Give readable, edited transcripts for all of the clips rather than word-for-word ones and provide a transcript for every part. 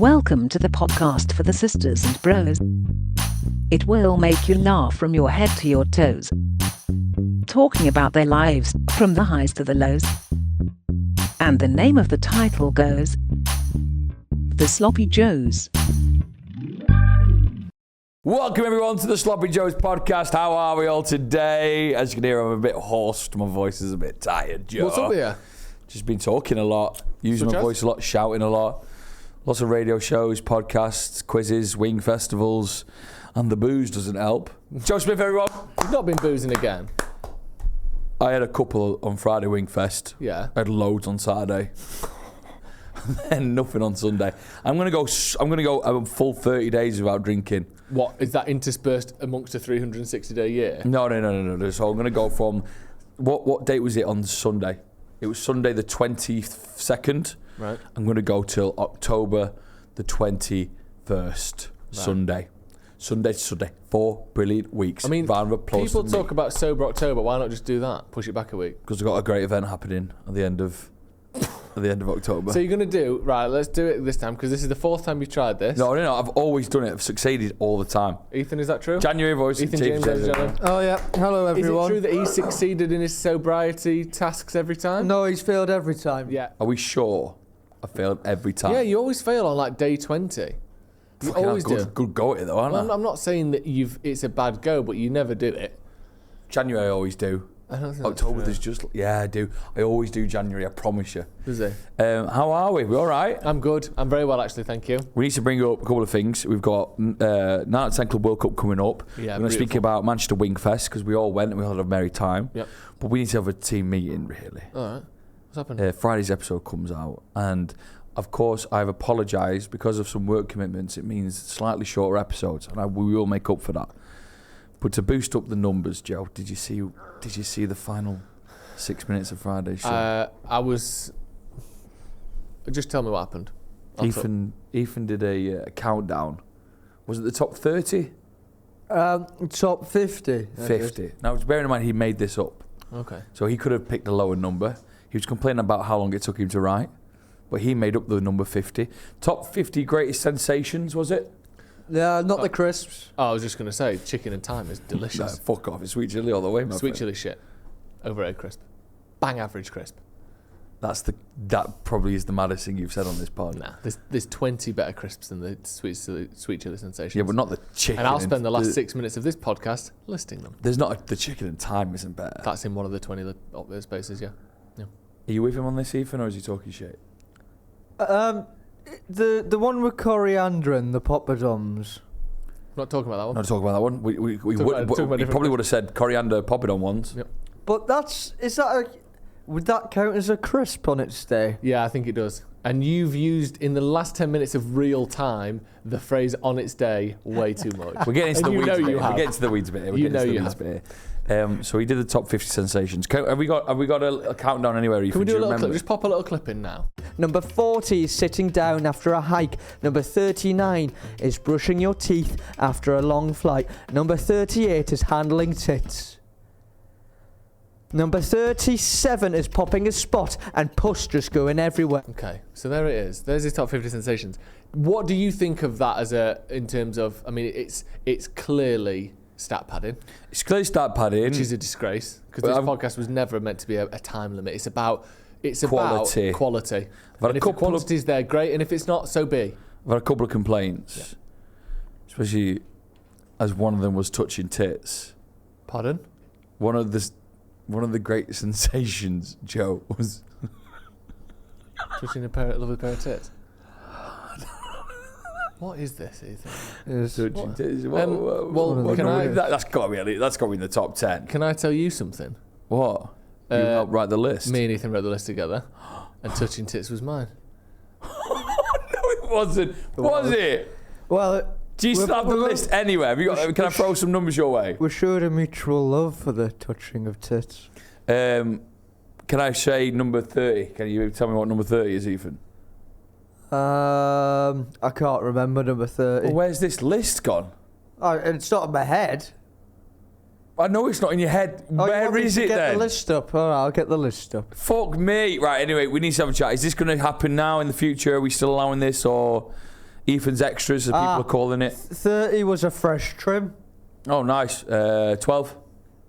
Welcome to the podcast for the sisters and bros. It will make you laugh from your head to your toes. Talking about their lives, from the highs to the lows. And the name of the title goes, The Sloppy Joes. Welcome everyone to the Sloppy Joes podcast. How are we all today? As you can hear, I'm a bit hoarse. My voice is a bit tired, Joe. What's up with you? Just been talking a lot, using my voice a lot, shouting a lot. Lots of radio shows, podcasts, quizzes, wing festivals, and the booze doesn't help. Joe Smith, everyone. You've not been boozing again. I had a couple on Friday, Wingfest. Yeah. I had loads on Saturday. And nothing on Sunday. I'm gonna go a full 30 days without drinking. What, is that interspersed amongst a 360-day year? No. So I'm gonna go from what date was it on Sunday? It was Sunday the 22nd. Right. I'm gonna go till October the 21st. Right. Sunday. 4 brilliant weeks. I mean, round of applause people talk about Sober October. Why not just do that? Push it back a week. Because we've got a great event happening at the end of October. So you're going to do, right, let's do it this time, because this is the fourth time you've tried this. No, I've always done it. I've succeeded all the time. Ethan, is that true? January voice. Ethan James, ladies and gentlemen. Oh yeah, hello everyone. Is it true that he succeeded in his sobriety tasks every time? No, he's failed every time. Yeah. Are we sure? I failed every time. Yeah, you always fail on like day 20. You always do. Good go at it though, aren't I? I'm not saying that it's a bad go, but you never do it. January I always do. I don't think October there's just, I do. I always do January, I promise you. Does he? How are we? We all right? I'm good. I'm very well, actually, thank you. We need to bring up a couple of things. We've got 9 10 Club World Cup coming up. Yeah, we're going to speak about Manchester Wingfest because we all went and we had a merry time. Yep. But we need to have a team meeting, really. All right. What's happened? Friday's episode comes out. And, of course, I've apologised because of some work commitments. It means slightly shorter episodes. And we will make up for that. But to boost up the numbers, Joe, did you see the final 6 minutes of Friday's show? Just tell me what happened. Ethan did a countdown. Was it the top 30? Top 50. 50. Now, bearing in mind, he made this up. Okay. So he could have picked a lower number. He was complaining about how long it took him to write. But he made up the number 50. Top 50 greatest sensations, was it? Yeah, not the crisps. Oh, I was just going to say, chicken and thyme is delicious. No, fuck off. It's sweet chilli all the way, my Sweet friend. chilli shit. Overrated crisp. Bang average crisp. That probably is the maddest thing you've said on this pod. Nah, there's 20 better crisps than the sweet chilli sensations. Yeah, but not the chicken. And I'll spend the last 6 minutes of this podcast listing them. There's not the chicken and thyme isn't better. That's in one of the 20 spaces, yeah. Are you with him on this, Ethan, or is he talking shit? The one with coriander and the poppadoms. Not talking about that one. Not talking about that one. We probably would have said coriander poppadom ones. Yep. But would that count as a crisp on its day? Yeah, I think it does. And you've used, in the last 10 minutes of real time, the phrase on its day way too much. We're getting into the weeds bit. We're getting to the weeds bit. So he did the top 50 sensations. Have we got a countdown anywhere? Can we do a little clip? Just pop a little clip in now. Number 40 is sitting down after a hike. Number 39 is brushing your teeth after a long flight. Number 38 is handling tits. Number 37 is popping a spot and pus just going everywhere. Okay, so there it is. There's his top 50 sensations. What do you think of that in terms of, I mean, it's clearly stat padding. It's clearly stat padding. Which is a disgrace, because this podcast was never meant to be a time limit. It's about quality. And if the quantity's there, great. And if it's not, so be. I've had a couple of complaints, especially as one of them was touching tits. Pardon? One of the great sensations, Joe, was touching a lovely pair of tits. What is this, Ethan? Touching tits. That's got to be in the top 10. Can I tell you something? What? You helped write the list. Me and Ethan wrote the list together, and touching tits was mine. No, it wasn't. Was it? Well, do you still have the list anywhere? Can I throw some numbers your way? We're showing a mutual love for the touching of tits. Can I say number 30? Can you tell me what number 30 is, Ethan? I can't remember number 30. Well, where's this list gone? Oh, it's not in my head. I know it's not in your head. Where is it then? Get the list up. All right, I'll get the list up. Fuck me. Right, anyway, we need to have a chat. Is this going to happen now in the future? Are we still allowing this, or Ethan's extras, as people are calling it. 30 was a fresh trim. Oh, nice. 12.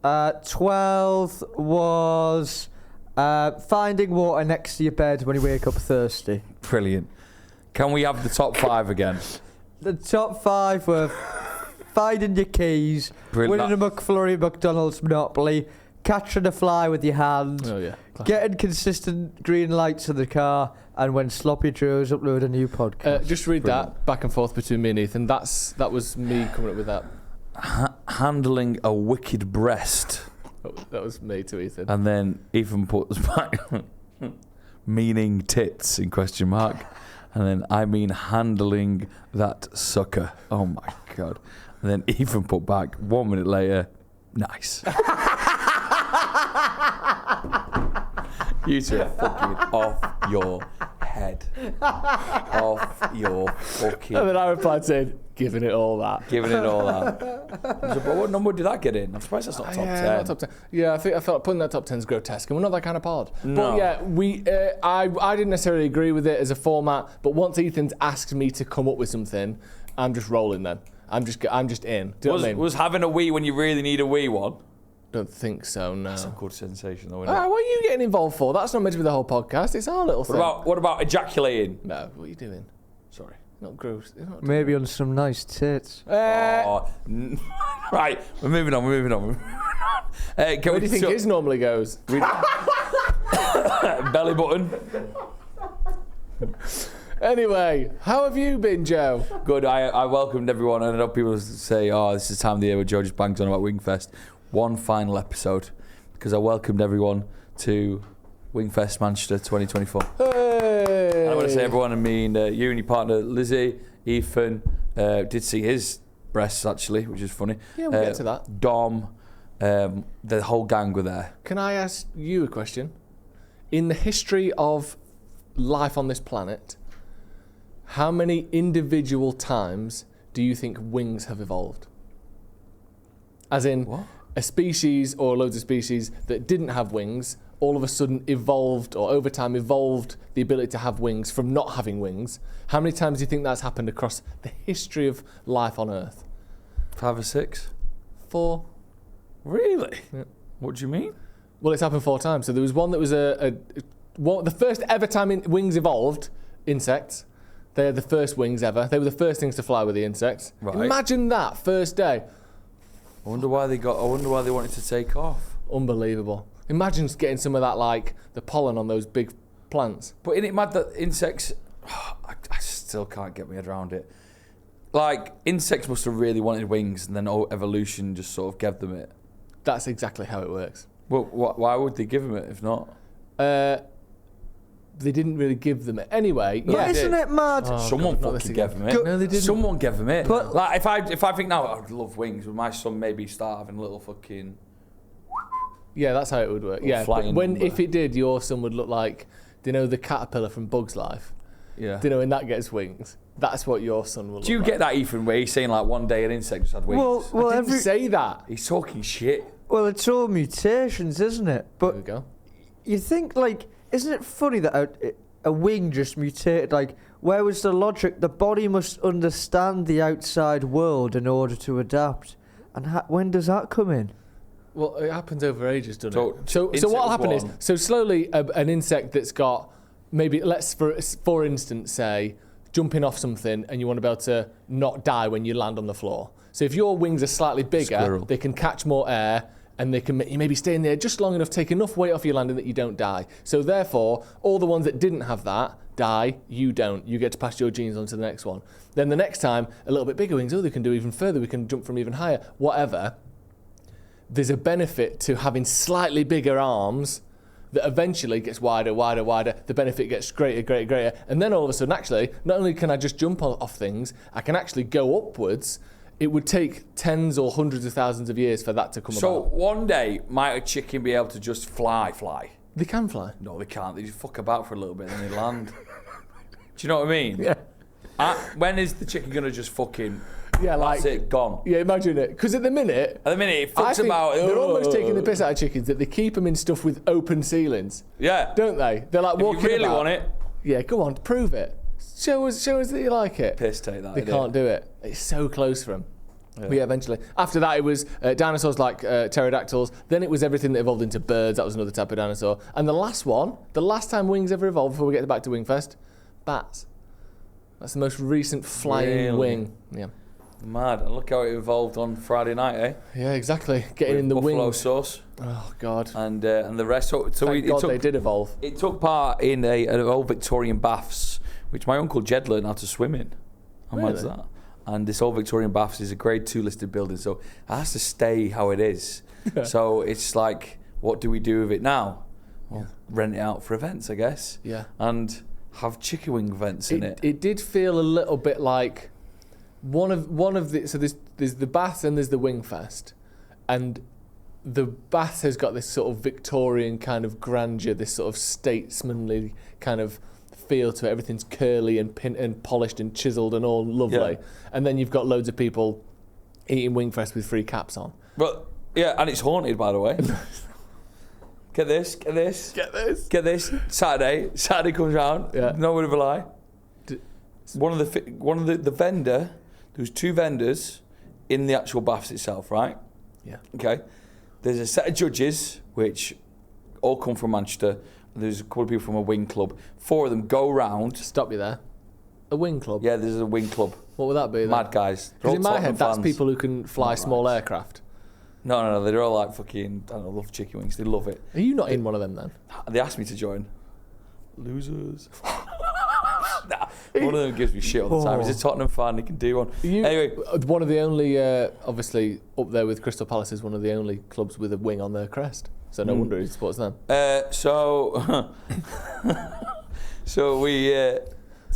12 was finding water next to your bed when you wake up thirsty. Brilliant. Can we have the top 5 again? The top 5 were finding your keys, Brilliant. winning a McFlurry at McDonald's Monopoly, catching a fly with your hand, Oh yeah. getting consistent green lights in the car, and when Sloppy Joes upload a new podcast. Just read Brilliant. that back and forth between me and Ethan. That was me coming up with that. Handling a wicked breast. That was me to Ethan. And then Ethan puts back meaning tits in question mark. And then I mean handling that sucker. Oh my God. And then Ethan put back 1 minute later, nice. You two are fucking off your head. Off your fucking... And then I replied saying, giving it all that. Giving it all that. But what number did that get in? I'm surprised that's not top 10. Not top 10. Yeah, I felt like putting that top 10 is grotesque, and we're not that kind of pod. No. But yeah, I didn't necessarily agree with it as a format, but once Ethan's asked me to come up with something, I'm just rolling then. I'm just in. Do you know what I mean? Was having a wee when you really need a wee one? Don't think so, no. That's a good sensation though, isn't it? What are you getting involved for? That's not meant to be the whole podcast. It's our little thing. What about ejaculating? No, what are you doing? Sorry. Not gross. Not Maybe on some nice tits. Right, we're moving on. Where do you think his normally goes? Belly button. Anyway, how have you been, Joe? Good. I welcomed everyone, and I know people say, "Oh, this is the time of the year where Joe just bangs on about Wingfest." One final episode, because I welcomed everyone to Wingfest Manchester 2024. Hey! And I want to say everyone, and me and you and your partner Lizzie, Ethan, did see his breasts actually, which is funny. Yeah, we'll get to that. Dom, the whole gang were there. Can I ask you a question? In the history of life on this planet, how many individual times do you think wings have evolved? As in, What? a species or loads of species that didn't have wings all of a sudden evolved, or over time evolved the ability to have wings from not having wings. How many times do you think that's happened across the history of life on Earth? 5 or 6. 4. Really? Yeah. What do you mean? Well, it's happened 4 times. So there was one that was the first ever time wings evolved, insects. They had the first wings ever. They were the first things to fly with the insects. Right. Imagine that first day. I wonder why they wanted to take off. Unbelievable. Imagine getting some of that, like the pollen on those big plants. But isn't it mad that insects... I still can't get my head around it. Like, insects must have really wanted wings, and then evolution just sort of gave them it. That's exactly how it works. Well, why would they give them it if not? They didn't really give them it. Anyway, But yeah. isn't it mad? Someone God, not fucking this gave them it. No, they didn't. Someone gave them it. But- like, if I think now, I'd love wings, would my son maybe start having a little fucking... Yeah, that's how it would work. Yeah, flying but number. if it did, your son would look like, do you know the caterpillar from Bug's Life? Yeah. Do you know when that gets wings? That's what your son will look like. Do you get that, Ethan, where he's saying like one day an insect just had wings? Well, I didn't say that. He's talking shit. well, it's all mutations, isn't it? There we But go. you think, like, isn't it funny that a wing just mutated? Like, where was the logic? The body must understand the outside world in order to adapt. And when does that come in? Well, it happens over ages, doesn't So, it? So insect what'll was happen is, born. so slowly an insect that's got, maybe, let's for instance say, jumping off something and you want to be able to not die when you land on the floor. So if your wings are slightly bigger, Squirrel. they can catch more air and they can you maybe stay in there just long enough, take enough weight off your landing that you don't die. So therefore, all the ones that didn't have that die, you don't. You get to pass your genes on to the next one. Then the next time, a little bit bigger wings, they can do even further, we can jump from even higher, whatever. There's a benefit to having slightly bigger arms that eventually gets wider, wider, wider. The benefit gets greater, greater, greater. And then all of a sudden, actually, not only can I just jump off things, I can actually go upwards. It would take tens or hundreds of thousands of years for that to come So about. one day, might a chicken be able to just fly? They can fly. No, they can't. They just fuck about for a little bit and then they land. Do you know what I mean? Yeah. When is the chicken going to just fucking... Yeah, That's it, gone. Yeah, imagine it. Because at the minute, At the minute, it I fucks think about... they're almost taking the piss out of chickens that they keep them in stuff with open ceilings, Yeah. don't they? They're like If you walking really about. want it... Yeah, go on, prove it. Show us that you like it. Piss take that. They can't do it. It's so close for them. Yeah. But yeah, eventually. After that, it was dinosaurs like pterodactyls. Then it was everything that evolved into birds. That was another type of dinosaur. And the last time wings ever evolved, before we get back to Wingfest, bats. That's the most recent flying wing. Yeah. Mad. And look how it evolved on Friday night, eh? Yeah, exactly. Getting With in the buffalo wings. sauce. Oh, God. And the rest. So Thank God they did evolve. It took part in an old Victorian baths, which my uncle Jed learned how to swim in. How mad is that? And this old Victorian baths is a grade 2 listed building, so it has to stay how it is. So it's like, what do we do with it now? Well, rent it out for events, I guess. Yeah. And have chicken wing events in it. It did feel a little bit like one of the. So there's the bath and there's the Wingfest, and the bath has got this sort of Victorian kind of grandeur, this sort of statesmanly kind of feel to it. Everything's curly and polished and chiseled and all lovely. Yeah. And then you've got loads of people eating Wingfest with free caps on. But yeah, and it's haunted, by the way. Get this. Saturday comes round. Yeah. No word of a lie. One of the vendor. There was 2 vendors in the actual baths itself, right? Yeah. Okay. There's a set of judges which all come from Manchester. There's a couple of people from a wing club. 4 of them go round. Stop you there. A wing club? Yeah, there's a wing club. What would that be then? Mad guys. Because in my head, that's people who can fly Mad small lads. aircraft. No, they're all like fucking, I don't know, love chicken wings. They love it. Are you not in one of them then? They asked me to join. Losers. Nah, one of them gives me shit all the time. He's a Tottenham fan. He can do one. Anyway, one of the only, obviously, up there with Crystal Palace is one of the only clubs with a wing on their crest. So no wonder he supports them. so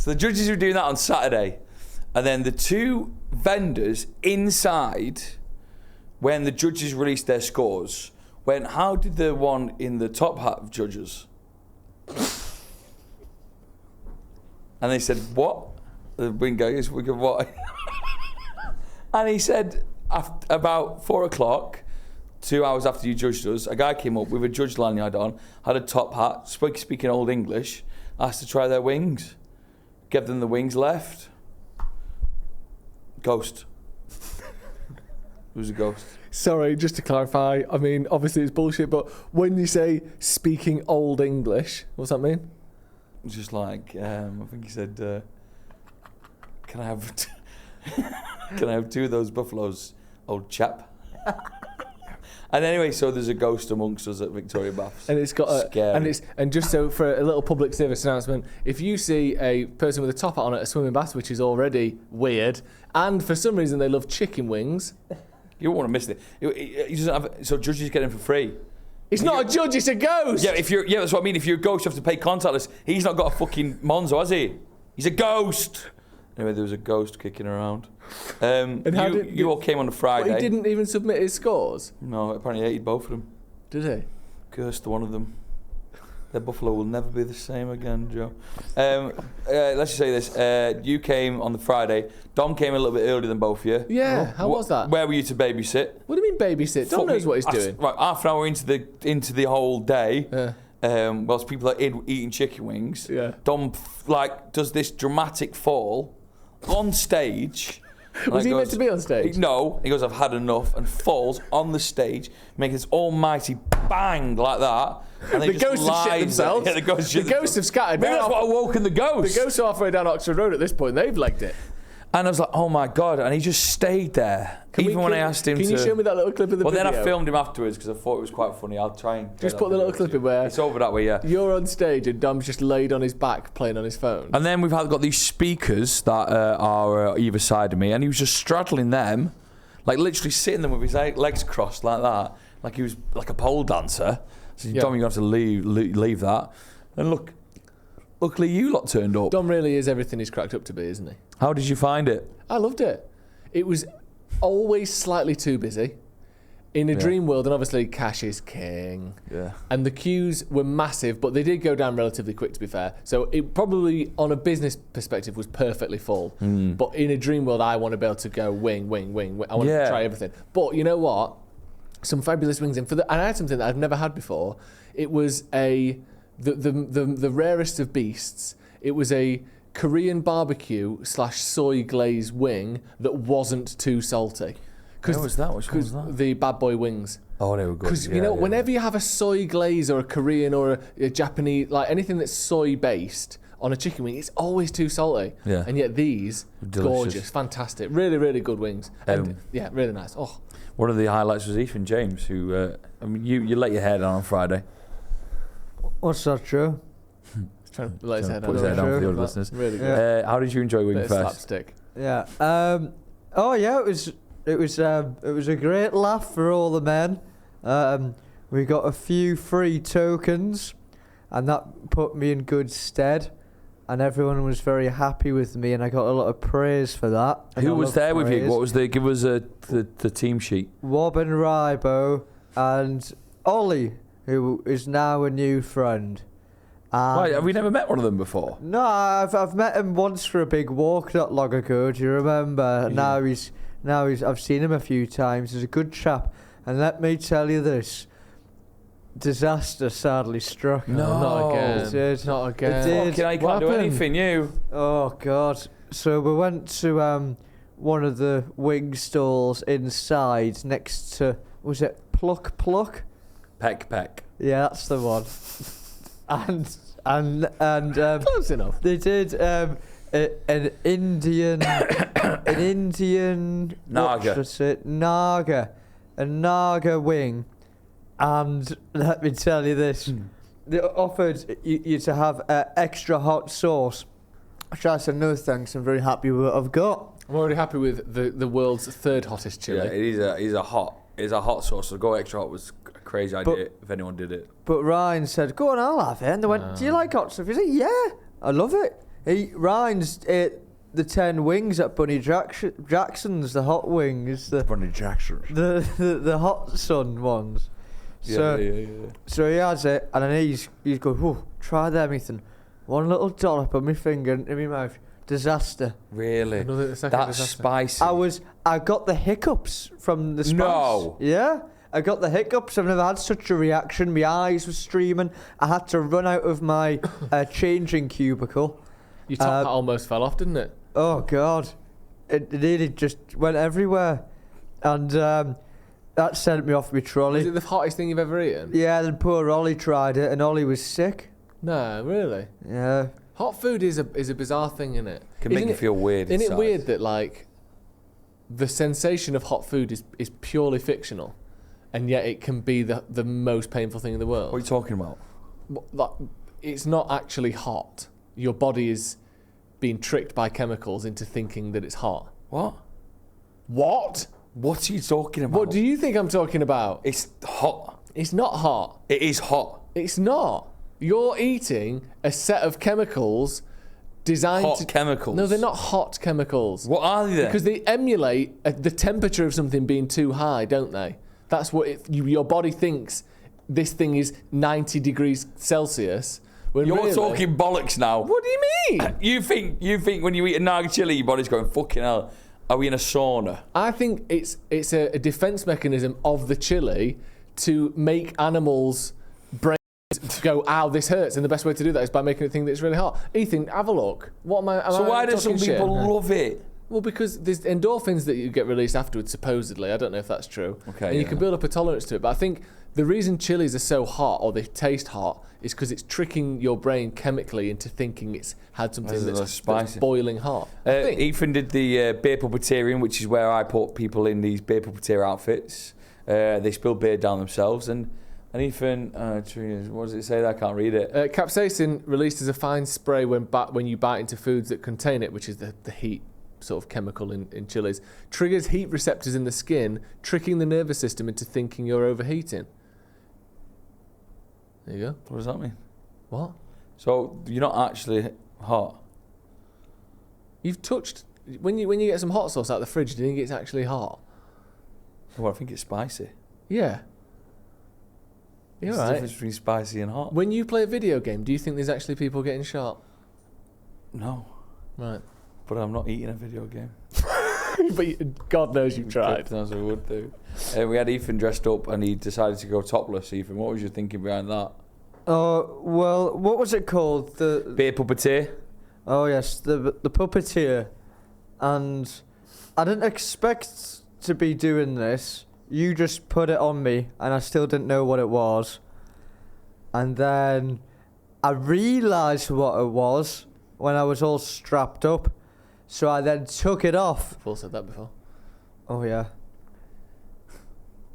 the judges were doing that on Saturday, and then the 2 vendors inside, when the judges released their scores, went, "How did the one in the top hat of judges?" And they said, "What?" The wing guys, we go, "What?" And he said, about 4 o'clock, 2 hours after you judged us, a guy came up with a judge lanyard on, had a top hat, speaking Old English, asked to try their wings. Gave them the wings, left. Ghost. It was a ghost. Sorry, just to clarify, I mean, obviously it's bullshit, but when you say speaking Old English, what's that mean? Just like, I think he said, can I have can I have 2 of those buffaloes, old chap? And anyway, so there's a ghost amongst us at Victoria Baths. And it's got and just so for a little public service announcement, if you see a person with a top hat on at a swimming bath, which is already weird, and for some reason they love chicken wings, you won't want to miss it. He doesn't have, so judges get him for free. it's not a judge, it's a ghost. Yeah, that's what I mean. If you're a ghost, you have to pay contactless. He's not got a fucking Monzo, has he? He's a ghost. Anyway, there was a ghost kicking around. And how you all came on a Friday. But he didn't even submit his scores? No, apparently he hated both of them. Did he? Cursed one of them. Their buffalo will never be the same again, Joe. Let's just say this. You came on the Friday. Dom came a little bit earlier than both of you. Yeah, how was that? Where were you to babysit? What do you mean babysit? Dom knows what he's doing. Right, half an hour into the whole day. Whilst people are eating chicken wings. Yeah. Dom does this dramatic fall on stage. Was he meant to be on stage? No. He goes, "I've had enough," and falls on the stage, making this almighty bang like that. And The ghosts have shit themselves. Yeah, the ghosts have scattered. Maybe that's what awoken the ghosts. The ghosts are halfway down Oxford Road at this point. They've legged it. And I was like, "Oh my God!" And he just stayed there, when I asked him to. Can you show me that little clip of the video? Well, then I filmed him afterwards because I thought it was quite funny. I'll try and just put the little clip in where it's over that way. Yeah. You're on stage and Dom's just laid on his back playing on his phone. And then we've got these speakers that are either side of me, and he was just straddling them, like literally sitting them with his legs crossed like that, like he was like a pole dancer. So Dom, you're going to have to leave that. And look, luckily you lot turned up. Dom really is everything he's cracked up to be, isn't he? How did you find it? I loved it. It was always slightly too busy. In a dream world, and obviously cash is king. Yeah. And the queues were massive, but they did go down relatively quick, to be fair. So it probably, on a business perspective, was perfectly full. But in a dream world, I want to be able to go wing. I want to try everything. But you know what? Some fabulous wings. And I had something that I've never had before. It was the rarest of beasts. It was a Korean barbecue / soy glaze wing that wasn't too salty. Where was that? Which one was that? The Bad Boy wings. Oh, they were good. Because whenever you have a soy glaze or a Korean or a Japanese, like anything that's soy based on a chicken wing, it's always too salty. Yeah. And yet these, Delicious. gorgeous, fantastic, really, really good wings. And yeah, really nice. Oh, One of the highlights was Ethan James, who you let your hair down on Friday. What's that, Joe? he's trying to let his head Put his head down for the other listeners. Really good. How did you enjoy Bit of Wingfest? slapstick. Yeah. Oh yeah, it was a great laugh for all the men. We got a few free tokens, and that put me in good stead. And everyone was very happy with me, and I got a lot of praise for that. Who was there with you? What was the? Give us the team sheet. Wob and Rybo and Ollie, who is now a new friend. Right, have we never met one of them before? No, I've met him once for a big walk not long ago. Do you remember? Yeah. Now he's I've seen him a few times. He's a good chap, and let me tell you this: disaster sadly struck. No. Not again. It did. Not again. It did. Fucking, I What can't do happened? anything. You. Oh God! So we went to one of the wing stalls inside, next to, was it Pluck? Peck. Yeah, that's the one. and Close enough. they did an Indian Naga. what's it? A Naga wing, and let me tell you this: they offered you to have extra hot sauce. I said no thanks. I'm very happy with what I've got. I'm already happy with the world's third hottest chili. Yeah, it is a hot sauce. So go extra hot was a crazy idea if anyone did it. But Ryan said, "Go on, I'll have it." And they went, "Do you like hot stuff?" He said, "Yeah, I love it." Ryan's ate the 10 wings at Bunny Jackson's, the hot wings, Bunny Jackson. the hot sun ones. So he has it, and then he's going, "Whoa, try them, Ethan." One little dollop on my finger in my mouth. Disaster. Really? That's That's spicy. I got the hiccups from the spice. No. Yeah. I got the hiccups. I've never had such a reaction. My eyes were streaming. I had to run out of my changing cubicle. Your top hat almost fell off, didn't it? Oh God, it nearly just went everywhere, and that sent me off my trolley. Is it the hottest thing you've ever eaten? Yeah, then poor Ollie tried it, and Ollie was sick. No, really. Yeah. Hot food is a bizarre thing, isn't it? Can make you feel weird. Isn't it inside. weird that like the sensation of hot food is purely fictional, and yet it can be the most painful thing in the world? What are you talking about? Like, it's not actually hot. Your body is being tricked by chemicals into thinking that it's hot. What? What? What are you talking about? What do you think I'm talking about? It's hot. It's not hot. It is hot. It's not. You're eating a set of chemicals designed Hot to... chemicals. No, they're not hot chemicals. What are they then? Because they emulate the temperature of something being too high, don't they? That's what your body thinks. This thing is 90 degrees Celsius. When You're really, talking bollocks now. What do you mean? You think when you eat a Naga chili, your body's going, fucking hell, are we in a sauna? I think it's a defense mechanism of the chili to make animals' brains go, ow, this hurts. And the best way to do that is by making it think that it's really hot. Ethan, have a look. What am I? So why do some talking shit? people love it? Well, because there's endorphins that you get released afterwards, supposedly. I don't know if that's true. Okay, and you yeah. can build up a tolerance to it. But I think the reason chilies are so hot, or they taste hot, is because it's tricking your brain chemically into thinking it's had something that's spicy. boiling hot. I think. Ethan did the beer puppeteering, which is where I put people in these beer puppeteer outfits. They spill beer down themselves. And Ethan, what does it say there? I can't read it. Capsaicin, released as a fine spray when you bite into foods that contain it, which is the heat sort of chemical in chilies, triggers heat receptors in the skin, tricking the nervous system into thinking you're overheating. There you go. What does that mean? What? So you're not actually hot? You've touched... When you get some hot sauce out of the fridge, do you think it's actually hot? Well, I think it's spicy. Yeah. You're What's the right. difference between spicy and hot? When you play a video game, do you think there's actually people getting shot? No. Right. But I'm not eating a video game. But God knows you've tried. As I would do. We had Ethan dressed up and he decided to go topless. Ethan, what was your thinking behind that? Oh, well, what was it called? The Beer puppeteer. Oh yes, the puppeteer, and I didn't expect to be doing this. You just put it on me, and I still didn't know what it was. And then I realised what it was when I was all strapped up. So I then took it off. I've all said that before. Oh yeah.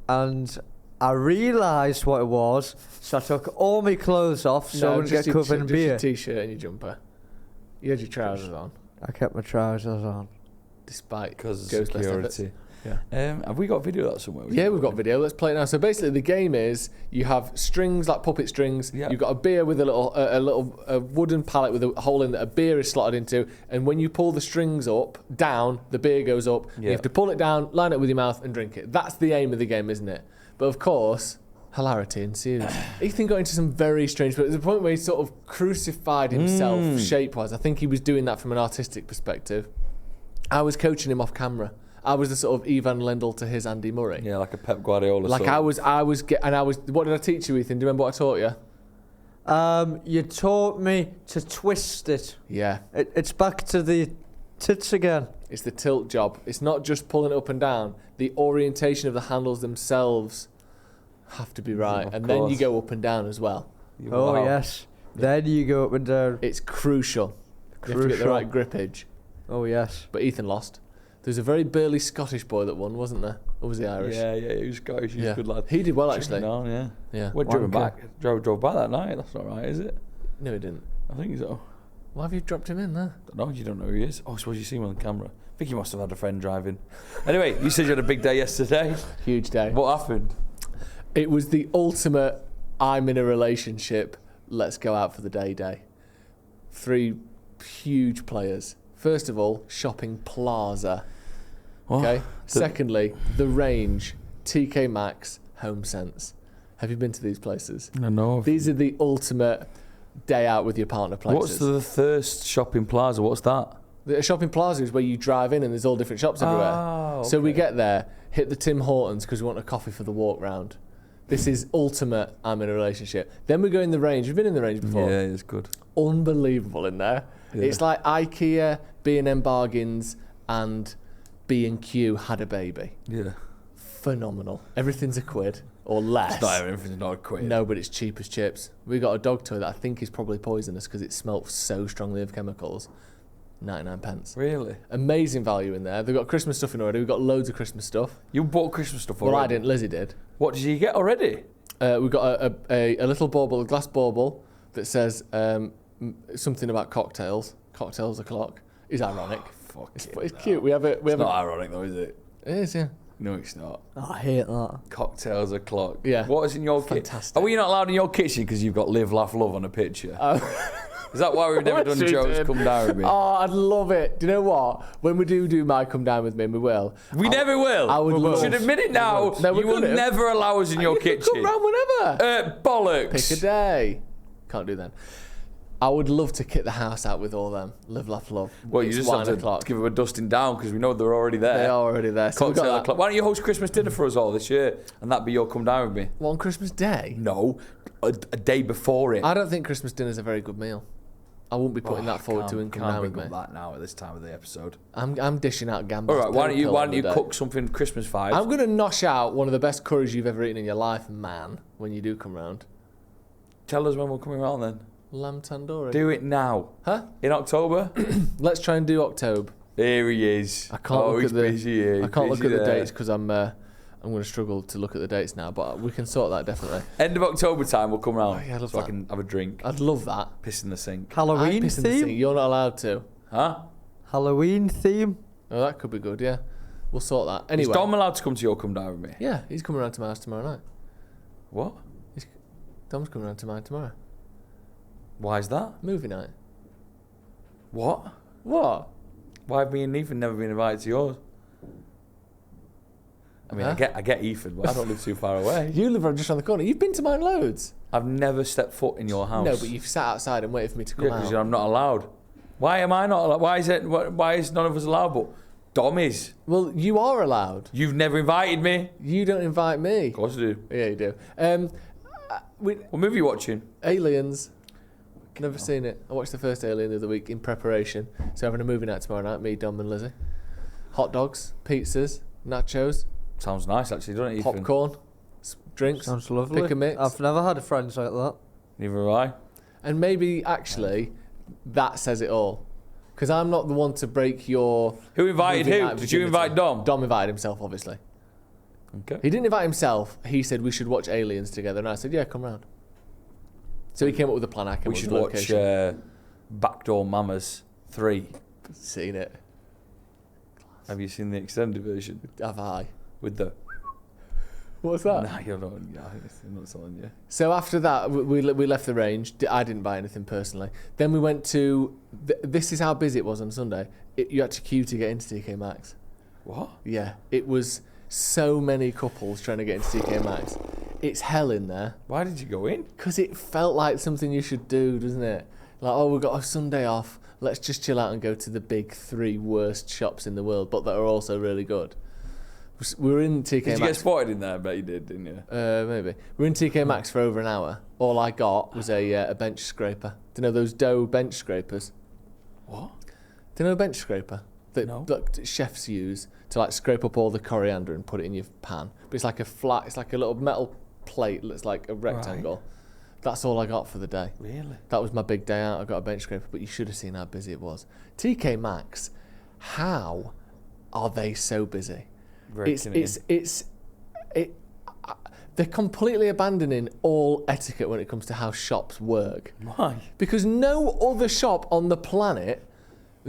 And I realised what it was, so I took all my clothes off so I wouldn't get covered in beer. Just your t-shirt and your jumper. You had your trousers on, I kept my trousers on. despite Because of ghostless efforts. security. Yeah. Have we got video of that somewhere? Yeah, we've got video. Let's play it now. So basically, the game is you have strings like puppet strings. Yeah. You've got a beer with a little wooden pallet with a hole in that a beer is slotted into, and when you pull the strings down, the beer goes up. Yeah. You have to pull it down, line it with your mouth, and drink it. That's the aim of the game, isn't it? But of course, hilarity ensues. Ethan got into some very strange. But there's a point where he sort of crucified himself shape-wise. I think he was doing that from an artistic perspective. I was coaching him off camera. I was the sort of Ivan Lendl to his Andy Murray. Yeah, like a Pep Guardiola. Like sort. I was. What did I teach you, Ethan? Do you remember what I taught you? You taught me to twist it. Yeah, It's back to the tits again. it's the tilt job. It's not just pulling it up and down. The orientation of the handles themselves have to be right, Of and then you course. go up and down as well. Oh Wow. yes. Then you go up and down. It's crucial. You have to get the Crucial. right grippage. Oh yes. But Ethan lost. There's a very burly Scottish boy that won, wasn't there? Or was he Irish? Yeah, he was Scottish. He's a good lad. He did well actually. Down, yeah. Yeah. We drove Wanker. back. Drove back that night. That's not right, is it? No, he didn't. I think so. Why have you dropped him in there? No, you don't know who he is. Oh, I suppose you see him on the camera. I think he must have had a friend driving. Anyway, you said you had a big day yesterday. Huge day. What happened? It was the ultimate I'm in a relationship, let's go out for the day. 3 huge players. First of all, Shopping Plaza. What? Okay. Secondly, The Range, TK Maxx, HomeSense. Have you been to these places? No. These are the ultimate day out with your partner places. What's the Thirst Shopping Plaza? What's that? The Shopping Plaza is where you drive in and there's all different shops everywhere. Oh, So we okay. get there, hit the Tim Hortons because we want a coffee for the walk round. This is ultimate I'm in a relationship. Then we go in The Range. You've been in The Range before? Yeah, it's good. Unbelievable in there. Yeah. It's like IKEA, B&M Bargains and B&Q had a baby. Yeah. Phenomenal. Everything's a quid or less. It's not everything's not a quid. No, but it's cheap as chips. We got a dog toy that I think is probably poisonous because it smelt so strongly of chemicals. 99 pence. Really? Amazing value in there. They've got Christmas stuff in already. We've got loads of Christmas stuff. You bought Christmas stuff already? Well, I didn't. Lizzie did. What did you get already? We've got a little bauble, a glass bauble that says something about cocktails. Cocktails o'clock. Is ironic. It's cute. We have It's not ironic though, is it? It is, yeah. No, it's not. I hate that. Cocktails o'clock. Yeah. What is in your kitchen? Fantastic. Are we not allowed in your kitchen because you've got live, laugh, love on a picture? Is that why we've never What done you Joe's did? Come Down With Me? Oh, I'd love it. Do you know what? When we do my Come Down With Me, and we will. We never will. I would You love- should admit it now. No, we you will could've. never allow us in your You can kitchen. come round whenever. Bollocks. Pick a day. Can't do that. I would love to kit the house out with all them. Live, laugh, love. Well, you It's just have 1 to o'clock. give them a dusting down because we know they're already there. They are already there. So we've got Cocktail that. o'clock. Why don't you host Christmas dinner for us all this year and that be your Come Down With Me? What, on Christmas Day? No, a day before it. I don't think Christmas dinner is a very good meal. I won't be putting that forward to and Come Down With bring Me. up that now at this time of the episode. I'm dishing out gambas. All right, why don't you on the day. cook something Christmas vibes? I'm going to nosh out one of the best curries you've ever eaten in your life, man, when you do come round. Tell us when we're coming around then. Lamb tandoori. Do it now. Huh? In October? Let's try and do October. Here he is. I can't look he's at the busy here. I He's can't look busy at the there. dates because I'm going to struggle to look at the dates now, but we can sort that definitely. End of October time, we'll come round Oh, yeah, I love so I that. can have a drink. I'd love that. Piss in the sink. Halloween I'm pissing the theme? sink. You're not allowed to. Huh? Halloween theme? Oh, that could be good. Yeah, we'll sort that. Is Anyway, Dom allowed to come to your Come Down With Me? yeah, he's coming around to my house tomorrow night. What? Dom's coming around to mine tomorrow. Why is that? Movie night. What? What? Why have me and Ethan never been invited to yours? I mean, Huh? I get Ethan, but I don't live too far away. You live just around the corner. You've been to mine loads. I've never stepped foot in your house. No, but you've sat outside and waited for me to come Yeah, because out. I'm not allowed. Why am I not allowed? Why is none of us allowed? But Dom is. Well, you are allowed. You've never invited me. You don't invite me. Of course I do. Yeah, you do. What movie are you watching? Aliens. Never seen it. I watched the first Alien the other week in preparation. So having a movie night tomorrow night, me, Dom and Lizzie. Hot dogs, pizzas, nachos. Sounds nice, actually, doesn't it, Ethan? Popcorn, drinks. Sounds lovely. Pick a mix. I've never had a friends like that. Neither have I. And maybe, actually, that says it all. Because I'm not the one to break your... Who invited movie who? night Did you invite virginity. Dom? Dom invited himself, obviously. Okay. He didn't invite himself. He said we should watch Aliens together. And I said, yeah, come round. So he came up with a plan. I came We up should with a watch location. Backdoor Mamas 3. Seen it. Have you seen the extended version? Have I? With the... What's that? Nah, you're not. Yeah, I'm not telling you. So after that, we left the range. I didn't buy anything personally. Then we went to... this is how busy it was on Sunday. You had to queue to get into TK Maxx. What? Yeah. It was so many couples trying to get into TK Maxx. It's hell in there. Why did you go in? Because it felt like something you should do, doesn't it? Like, oh, we've got a Sunday off. Let's just chill out and go to the big 3 worst shops in the world, but that are also really good. We were in TK Did you get Maxx. spotted in there? I bet you did, didn't you? Maybe. We were in TK Maxx for over an hour. All I got was a bench scraper. Do you know those dough bench scrapers? What? Do you know a bench scraper? That, No. that chefs use to like scrape up all the coriander and put it in your pan. But it's like a flat, it's like a little metal plate that's like a rectangle. Right. That's all I got for the day. Really? That was my big day out. I got a bench scraper, but you should have seen how busy it was. TK Maxx, how are they so busy? They're completely abandoning all etiquette when it comes to how shops work. Why? Because no other shop on the planet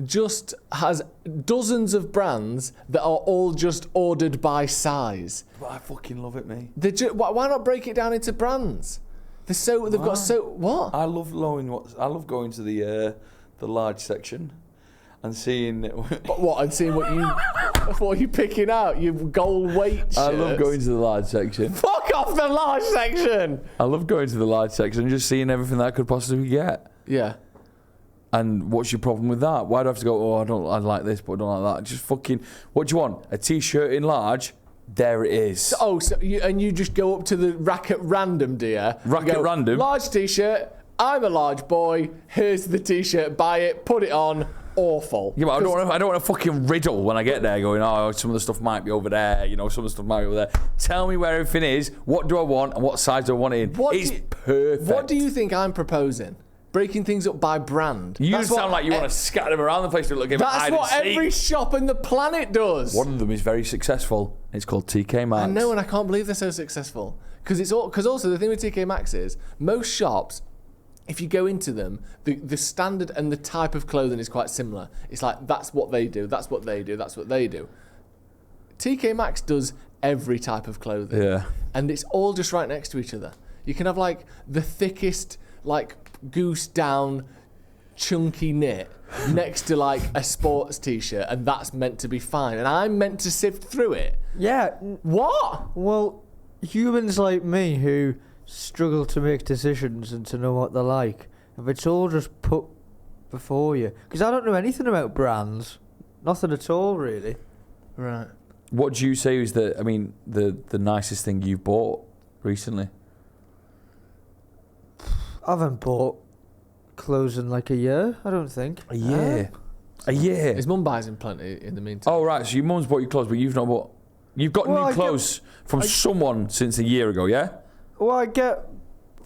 just has dozens of brands that are all just ordered by size. But I fucking love it, mate. Why not break it down into brands? They've got so what? I love going to the large section and seeing. But what? And seeing what are you picking out? Your gold weight shirts? I love going to the large section. Fuck off the large section. I love going to the large section and just seeing everything that I could possibly get. Yeah. And what's your problem with that? Why do I have to go, I like this, but I don't like that? Just fucking, what do you want? A T-shirt in large? There it is. Oh, so you just go up to the rack at random, dear. Rack at random? Large T-shirt. I'm a large boy. Here's the T-shirt. Buy it. Put it on. Awful. Yeah, but I don't want to fucking riddle when I get there going, some of the stuff might be over there, some of the stuff might be over there. Tell me where everything is, what do I want, and what size do I want it in. It's perfect. What do you think I'm proposing? Breaking things up by brand. You sound like you want to scatter them around the place to look at That's what every shop in the planet does. One of them is very successful. It's called TK Maxx. I know, and I can't believe they're so successful. Because also the thing with TK Maxx is most shops, if you go into them, the standard and the type of clothing is quite similar. It's like that's what they do, that's what they do, that's what they do. TK Maxx does every type of clothing. Yeah. And it's all just right next to each other. You can have like the thickest like goose down chunky knit next to like a sports t-shirt, and that's meant to be fine, and I'm meant to sift through it. Yeah. What? Well, humans like me who struggle to make decisions and to know what they're like, if it's all just put before you, because I don't know anything about brands, nothing at all really. Right. What do you say is the nicest thing you've bought recently? I haven't bought clothes in like a year, I don't think. A year. A year. His mum buys him plenty in the meantime. Oh right, so your mum's bought you clothes, but you've not bought. You've got new clothes from someone since a year ago, yeah? Well, I get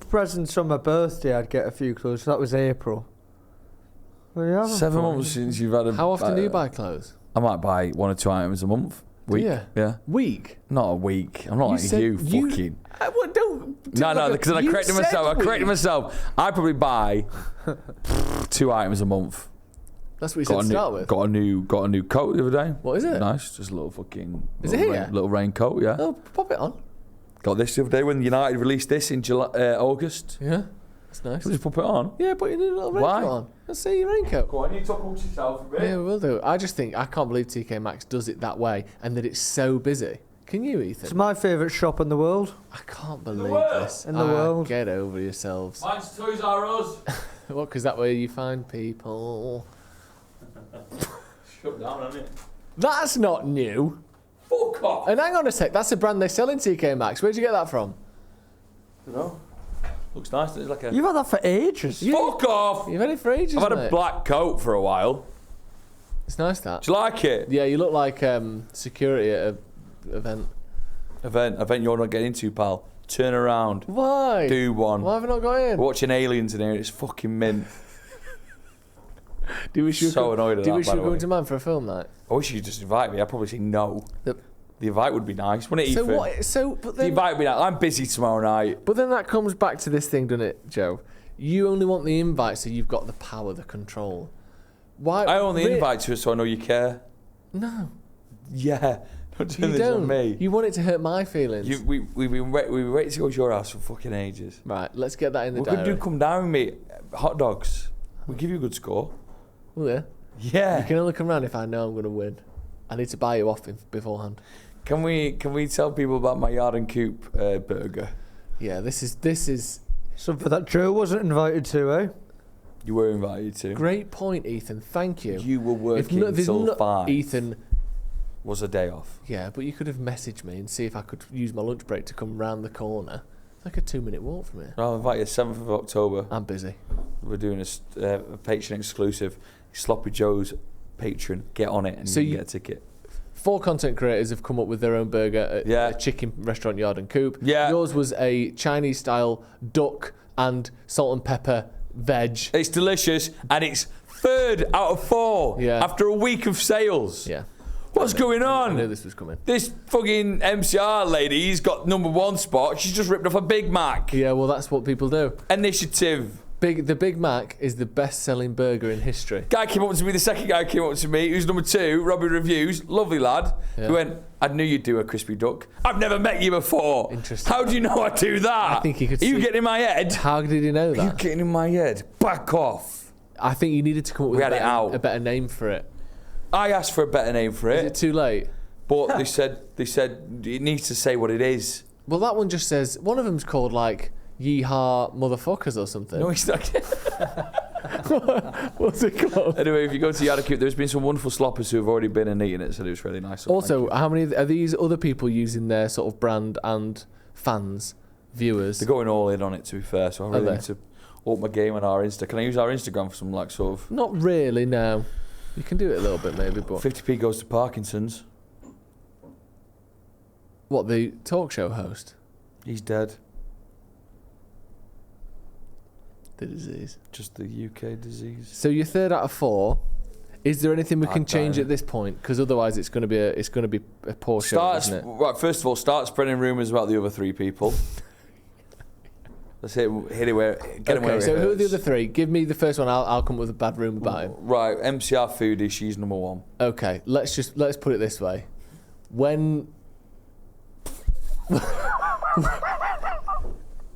presents on my birthday. I'd get a few clothes. So that was April. Well, you haven't 7 bought months anything. since you've had a. How often do you buy clothes? I might buy 1 or 2 items a month. Week. Yeah. Yeah. Week? Not a week. I'm not said you fucking. Well, don't. No, because I corrected myself. I probably buy 2 items a month. That's what you said to start with. Got a new coat the other day. What is it? Nice, just a little fucking. Is it here? Little raincoat, yeah. Oh, pop it on. Got this the other day when United released this in August. Yeah, that's nice. We'll just pop it on. Yeah, put your little raincoat Why? on. Let's see your raincoat. Go on, you talk amongst yourself a bit. Yeah, we will do. I can't believe TK Maxx does it that way and that it's so busy. Can you, Ethan? It's my favourite shop in the world. I can't believe world? this. In the world. Get over yourselves. Mine's Toys R Us. What? Because that way you find people. Shut down, isn't it? That's not new. Fuck off. And hang on a sec, that's a brand they sell in TK Maxx. Where'd you get that from? No. Looks nice. It's like a... You've had that for ages. Fuck off! You've had it for ages, I've had mate. a black coat for a while. It's nice, that. Do you like it? Yeah, you look like security at an event. Event you're not getting into, pal. Turn around. Why? Do one. Why have I not got in? We're watching Aliens in here and it's fucking mint. Do you wish you So annoyed at Do you that, wish by you the were way. going to Man for a film night? I wish you'd just invite me. I'd probably say no. Yep. The invite would be nice, wouldn't it, So Ethan? what? So, but The then, invite would be nice. I'm busy tomorrow night. but then that comes back to this thing, doesn't it, Joe? You only want the invite, so you've got the power, the control. Why? I only invite you so I know you care. No, Yeah. Don't do you this don't. on me. You want it to hurt my feelings. We've been waiting to go to your house for fucking ages. Right, let's get that in the We could diary. do come down with me. Hot dogs. We'll give you a good score. Oh, yeah. Yeah. You can only come round if I know I'm going to win. I need to buy you off beforehand. Can we tell people about my Yard and Coupe burger? Yeah, this is Something that Joe wasn't invited to, eh? You were invited to. great point, Ethan. Thank you. You were working there's till 5. Ethan. Was a day off. Yeah, but you could have messaged me and see if I could use my lunch break to come round the corner. It's like a 2-minute walk from here. I'll invite you 7th of October. I'm busy. We're doing a Patreon exclusive. Sloppy Joe's Patreon. Get on it and So you can you- get a ticket. 4 content creators have come up with their own burger at Yeah. a chicken restaurant, Yard and Coupe. Yeah. Yours was a Chinese-style duck and salt and pepper veg. It's delicious and it's 3rd out of 4 Yeah. after a week of sales. Yeah. What's going I knew on? this was coming. This fucking MCR lady's got #1 spot. She's just ripped off a Big Mac. Yeah, well, that's what people do. Initiative. The Big Mac is the best-selling burger in history. Guy came up to me, the second guy came up to me, who's #2, Robbie Reviews, lovely lad. Yeah. He went, I knew you'd do a crispy duck. I've never met you before. Interesting. How do you know I do that? I think he could Are you see- getting in my head? How did you know Are you that? getting in my head? Back off. I think you needed to come up with We had it out. a better name for it. I asked for a better name for Is it it, too late? but they said it needs to say what it is. Well, that one just says, one of them's called like Yeehaw Motherfuckers or something. No, it's not. What's it called? Anyway, if you go to Yard and Coupe, there's been some wonderful sloppers who have already been and eaten it, so it was really nice. So Also, how many are these other people using their sort of brand and fans, viewers? they're going all in on it, to be fair, so I really they? need to up my game on our Insta. Can I use our Instagram for some like sort of Not really, no. You can do it a little bit maybe, but 50p goes to Parkinson's? what, the talk show host? He's dead. The disease. Just the UK disease. So you're 3rd out of 4. Is there anything we can Bad change diet. at this point? Because otherwise it's going to be a poor show, Start, isn't it? right, first of all, start spreading rumours about the other 3 people. Let's hit it where get him where Okay, it so who are the hurts. other 3? Give me the first one. I'll come up with a bad rumour about him. Right, MCR Foodie, she's #1. Okay, let's put it this way. When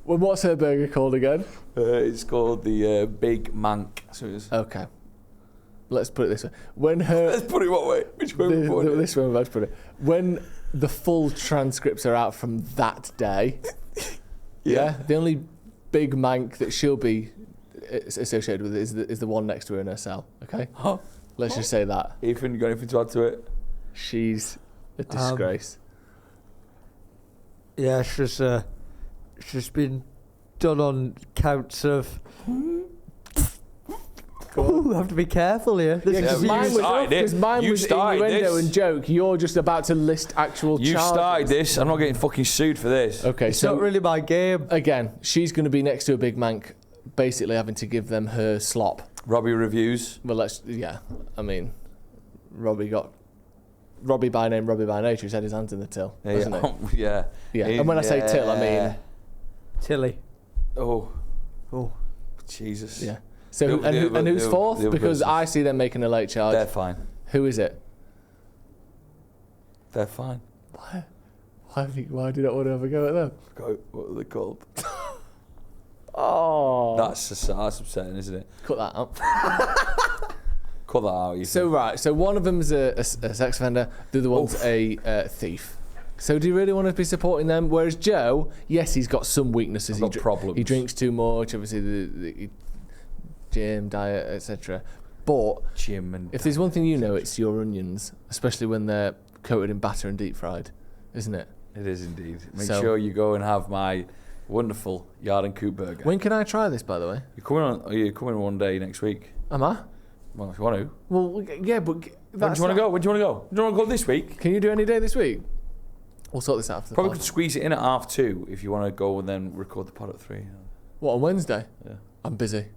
what's her burger called again? It's called the Big Mank. So it's, Okay, let's put it this way. When her let's put it what way? Which way we put it? this way I'm about to put it. When the full transcripts are out from that day, yeah, the only Big Mank that she'll be associated with is the one next to her in her cell. Okay, let's just say that Ethan, you got anything to add to it? she's a disgrace. Yeah, she's been done on counts of. Ooh, I have to be careful here. This Yeah, Yeah, because but mine you was, started it. 'cause mine You was started innuendo this. and joke. You're just about to list actual You charges. started this. I'm not getting fucking sued for this. Okay, It's so not really my game. again, she's going to be next to a Big Mank, basically having to give them her slop. Robbie Reviews. Well, I mean, Robbie by name, Robbie by nature. He's had his hands in the till, hasn't he? Yeah. Yeah. And when I say till, I mean, Tilly. Oh, Oh. Jesus. yeah. So The- the- and who's the- 4th? the other Because person. I see them making a late charge. They're fine. Who is it? They're fine. Why? Why do you not want to have a go at them? What are they called? Oh, That's upsetting, isn't it? cut that out. Cut that out. Ethan. So right, so one of them's a sex offender, the other one's a thief. So do you really want to be supporting them? Whereas Joe, yes, he's got some weaknesses. I've got problems. He drinks too much, obviously the gym, diet, etc. But Jim and if there's one thing you know, it's your onions, especially when they're coated in batter and deep fried, isn't it? it is indeed. Make So- sure you go and have my wonderful Yard and Coupe burger. When can I try this, by the way? You're coming one day next week. Am I? Well, if you want to. Well, yeah, but When do you want to go? When do you want to go? Do you want to go this week? Can you do any day this week? We'll sort this out after the Probably pod. could squeeze it in at 2:30 if you want to go and then record the pod at 3. What, on Wednesday? Yeah. I'm busy.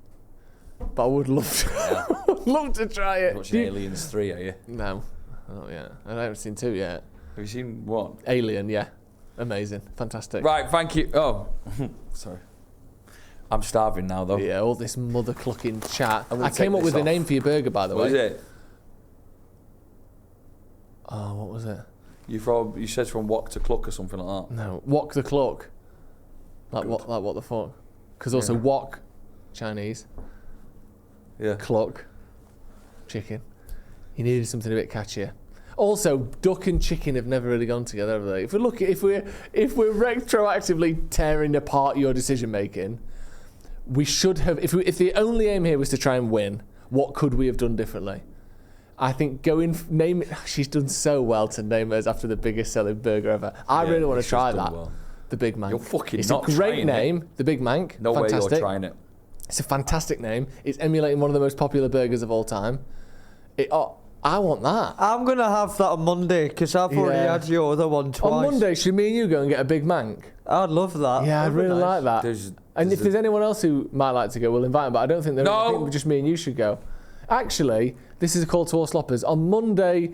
But I would love to, love to try it. You're watching Aliens 3, are you? No, not yet. I haven't seen 2 yet. Have you seen 1? Alien, yeah. Amazing. Fantastic. Right, thank you. Oh, sorry. I'm starving now, though. Yeah, all this mother clucking chat. I'm gonna I came take up with this a name for your burger, by the What way. is it? Oh, what was it? You said from Wok to Cluck or something like that. No, Wok the Cluck. Like what the fuck? Because also Wok, Chinese. Yeah. Cluck, chicken. You needed something a bit catchier. Also, duck and chicken have never really gone together, have they? If we're retroactively tearing apart your decision making, we should have. If the only aim here was to try and win, what could we have done differently? I think name it. She's done so well to name hers after the biggest selling burger ever. I really want to try that. Well. The Big Mank. You're fucking It's not a great trying name, it. The Big Mank. No Fantastic. way you're trying it. It's a fantastic name. It's emulating one of the most popular burgers of all time. I want that. I'm going to have that on Monday because I've already had your other one twice. On Monday, should me and you go and get a Big Mank? I'd love that. Yeah, I'd That'd be really nice. like that. If there's anyone else who might like to go, we'll invite them, but I don't think I think just me and you should go. Actually, this is a call to all sloppers. On Monday,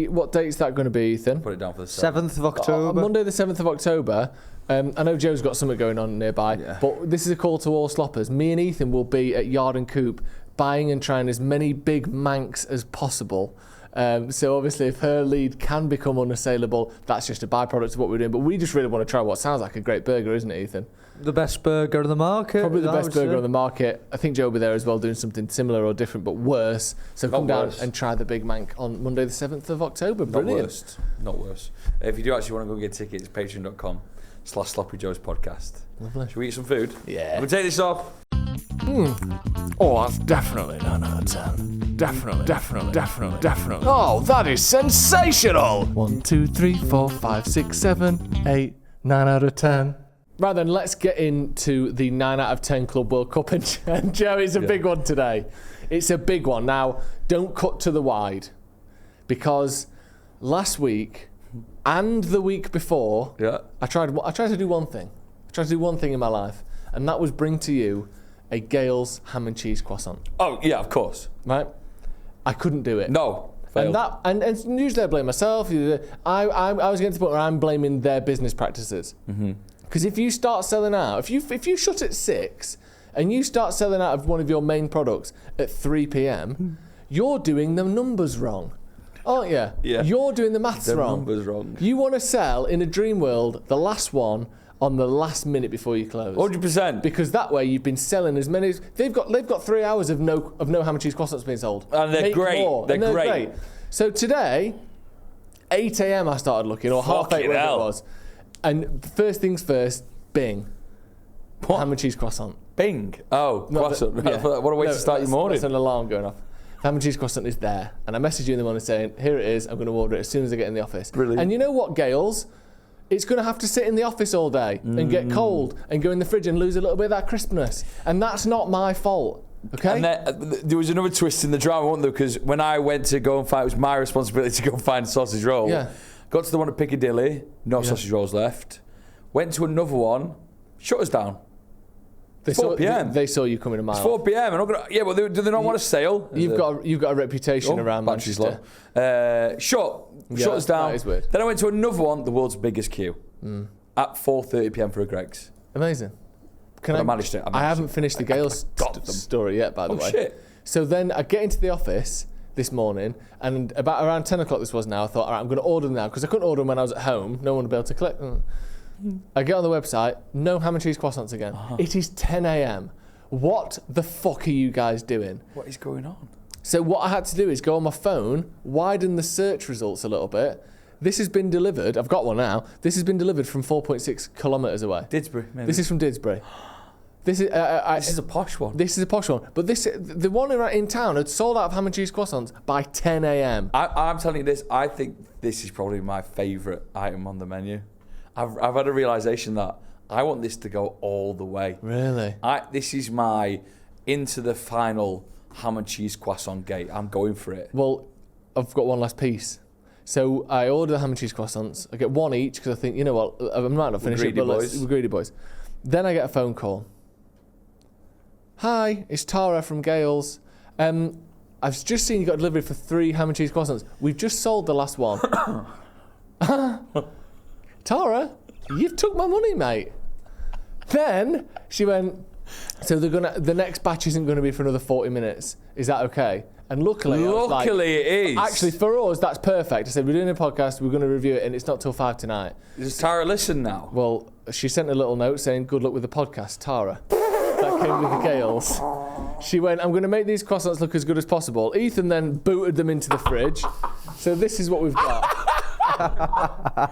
what date is that going to be, Ethan? Put it down for the 7th of October. On Monday the 7th of October, I know Joe's got something going on nearby, but this is a call to all sloppers. Me and Ethan will be at Yard and Coupe buying and trying as many Big Manks as possible. So obviously if her lead can become unassailable, that's just a byproduct of what we're doing. But we just really want to try what sounds like a great burger, isn't it, Ethan? The best burger on the market. Probably the best burger on the market. I think Joe will be there as well doing something similar or different, but worse. So come down and try the Big Mank on Monday the 7th of October. Brilliant. Not worse. If you do actually want to go get tickets, patreon.com/SloppyJoesPodcast. Lovely. Should we eat some food? Yeah. We'll take this off. Oh, that's definitely 9 out of 10. Definitely. Oh, that is sensational! 1, 2, 3, 4, 5, 6, 7, 8, 9 out of 10. Right then, let's get into the 9 out of 10 Club World Cup. And Joe, it's a big one today. It's a big one. Now, don't cut to the wide. Because last week and the week before, I tried to do one thing. I tried to do one thing in my life. And that was bring to you a Gale's ham and cheese croissant. Oh, yeah, of course. Right? I couldn't do it. No. Failed. And usually I blame myself. I was getting to the point where I'm blaming their business practices. Because if you start selling out, if you shut at 6 and you start selling out of one of your main products at 3 p.m, you're doing the numbers wrong, aren't you? Yeah. You're doing the maths wrong. The numbers wrong. You want to sell in a dream world the last one on the last minute before you close. 100%. Because that way you've been selling as many as they've got 3 hours of no ham and cheese croissants being sold. And they're great. They're great. So today, 8 a.m. I started looking, or half 8 whatever it was. And first things first, bing. What? Ham and cheese croissant. Bing. Oh, croissant. What a way to start your morning. That's an alarm going off. Ham and cheese croissant is there. And I messaged you in the morning saying, here it is, I'm going to order it as soon as I get in the office. Brilliant. And you know what, Gales? It's going to have to sit in the office all day and get cold and go in the fridge and lose a little bit of that crispness. And that's not my fault. Okay? And there was another twist in the drama, wasn't there? Because when I went to go and find, it was my responsibility to go and find a sausage roll. Yeah. Got to the one at Piccadilly, no sausage rolls left. Went to another one, shut us down. 4 p.m. They saw you coming a mile. It's 4 p.m. And but do they not want to sail? You've got a reputation around battery's Manchester. Shut us down. That is weird. Then I went to another one, the world's biggest queue, at 4:30 p.m. for a Greg's. Amazing. I managed it. I haven't finished the Gales story yet, by the way. Shit. So then I get into the office this morning, and about around 10 o'clock this was now, I thought, all right, I'm going to order them now, because I couldn't order them when I was at home. No one would be able to click. I get on the website, no ham and cheese croissants again. It is 10 a.m. What the fuck are you guys doing? What is going on? So what I had to do is go on my phone, widen the search results a little bit. This has been delivered. I've got one now. This has been delivered from 4.6 kilometres away. Didsbury, maybe. This is from Didsbury. This is a posh one. This is a posh one. But the one in town had sold out of ham and cheese croissants by 10 a.m. I'm telling you this. I think this is probably my favourite item on the menu. I've had a realisation that I want this to go all the way. Really? This is my into the final ham and cheese croissant gate. I'm going for it. Well, I've got one last piece. So I order the ham and cheese croissants. I get one each because I think, you know what, I might not finish it, but we're greedy boys. Then I get a phone call. Hi, it's Tara from Gales. I've just seen you got delivery for 3 ham and cheese croissants. We've just sold the last one. Tara, you've took my money, mate. Then she went, so the next batch isn't going to be for another 40 minutes. Is that okay? And luckily it is. Actually, for us, that's perfect. I said, we're doing a podcast, we're going to review it, and it's not till 5 tonight. Does Tara listen now? Well, she sent a little note saying, good luck with the podcast, Tara. That came with the Gales. She went, I'm going to make these croissants look as good as possible. Ethan then booted them into the fridge. So this is what we've got.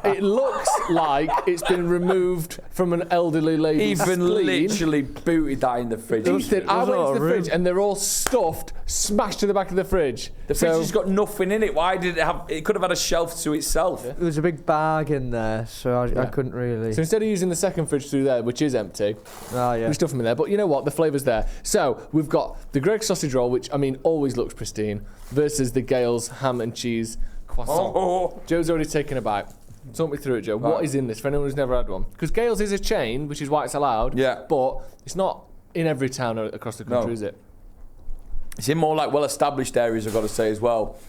It looks like it's been removed from an elderly lady's Even spleen. literally booted that in the fridge. Ethan, I went to the fridge and they're all stuffed, smashed to the back of the fridge. The fridge has got nothing in it. Why did it have? It could have had a shelf to itself. There was a big bag in there, so I couldn't really. So instead of using the second fridge through there, which is empty, we stuff them in there. But you know what? The flavour's there. So we've got the Greggs sausage roll, which I mean always looks pristine, versus the Gales ham and cheese croissant. Oh. Joe's already taken a bite. Talk me through it, Joe. Right. What is in this for anyone who's never had one? Because Gales is a chain, which is why it's allowed. Yeah. But it's not in every town across the country, is it? It's in more like well-established areas, I've got to say as well.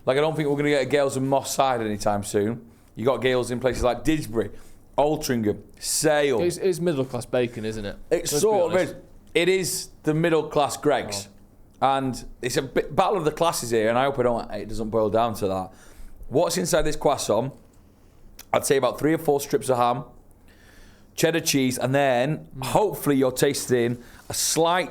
Like I don't think we're going to get a Gales in Moss Side anytime soon. You got Gales in places like Didsbury, Altrincham, Sale. It's middle-class bacon, isn't it? It sort of is. It is the middle-class Greggs. And it's a battle of the classes here, and I hope it doesn't boil down to that. What's inside this croissant? I'd say about 3 or 4 strips of ham, cheddar cheese, and then hopefully you're tasting a slight